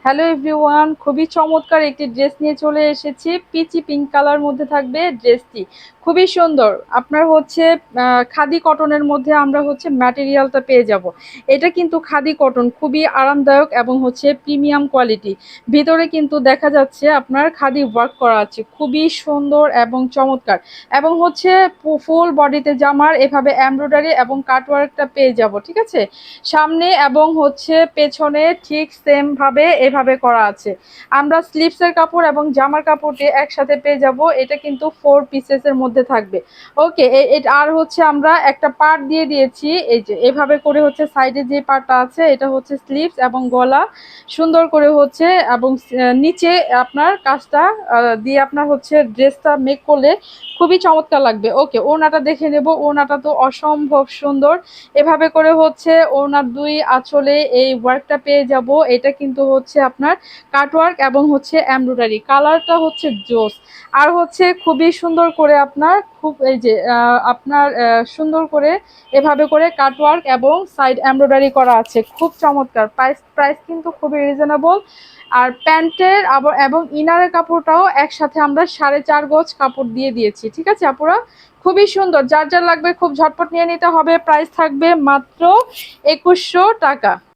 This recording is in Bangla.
হ্যালো এভরিওয়ান, খুবই চমৎকার একটি ড্রেস নিয়ে চলে এসেছি। পিচি পিঙ্ক কালার মধ্যে থাকবে ড্রেসটি, খুবই সুন্দর। আপনার হচ্ছে খাদি কটনের মধ্যে আমরা হচ্ছে ম্যাটেরিয়ালটা পেয়ে যাব। এটা কিন্তু খাদি কটন, খুবই আরামদায়ক এবং হচ্ছে প্রিমিয়াম কোয়ালিটি। ভিতরে কিন্তু দেখা যাচ্ছে আপনার খাদি ওয়ার্ক করা আছে, খুবই সুন্দর এবং চমৎকার। এবং হচ্ছে ফুল বডিতে জামার এভাবে এমব্রয়ডারি এবং কাটওয়ার্কটা পেয়ে যাব, ঠিক আছে। সামনে এবং হচ্ছে পেছনে ঠিক সেম ভাবে এভাবে করা আছে। আমরা স্লিপসের কাপড় এবং জামার কাপড়টি একসাথে পেয়ে যাব। এটা কিন্তু 4 পিসেসের মধ্যে থাকবে। ওকে, আর হচ্ছে আমরা একটা পার্ট দিয়ে দিয়েছি, এই যে এভাবে করে হচ্ছে সাইডে যে পার্টটা আছে এটা হচ্ছে স্লিপস এবং গলা সুন্দর করে হচ্ছে, এবং নিচে আপনার কাজটা দিয়ে আপনার হচ্ছে ড্রেসটা মেক করলে খুবই চমৎকার লাগবে। ওকে, ওড়নাটা দেখে নেব। ওড়নাটা তো অসম্ভব সুন্দর। এভাবে করে হচ্ছে ওনার দুই আঁচলে এই ওয়ার্কটা পেয়ে যাব। এটা কিন্তু হচ্ছে আপনার কাটওয়ার্ক এবং হচ্ছে এমব্রয়ডারি, কালারটা হচ্ছে জোস। আর হচ্ছে খুবই সুন্দর করে আপনার খুব এই যে আপনার সুন্দর করে এভাবে করে কাটওয়ার্ক এবং সাইড এমব্রয়ডারি করা আছে, খুব চমৎকার। প্রাইস প্রাইস কিন্তু খুবই রিজনেবল। আর প্যান্টের আবার এবং ইনারের কাপড়টাও একসাথে আমরা 4.5 গজ কাপড় দিয়ে দিয়েছি, ঠিক আছে আপুরা। খুবই সুন্দর, যার যার লাগবে খুব ঝটপট নিয়ে নিতে হবে। প্রাইস থাকবে মাত্র 2100 টাকা।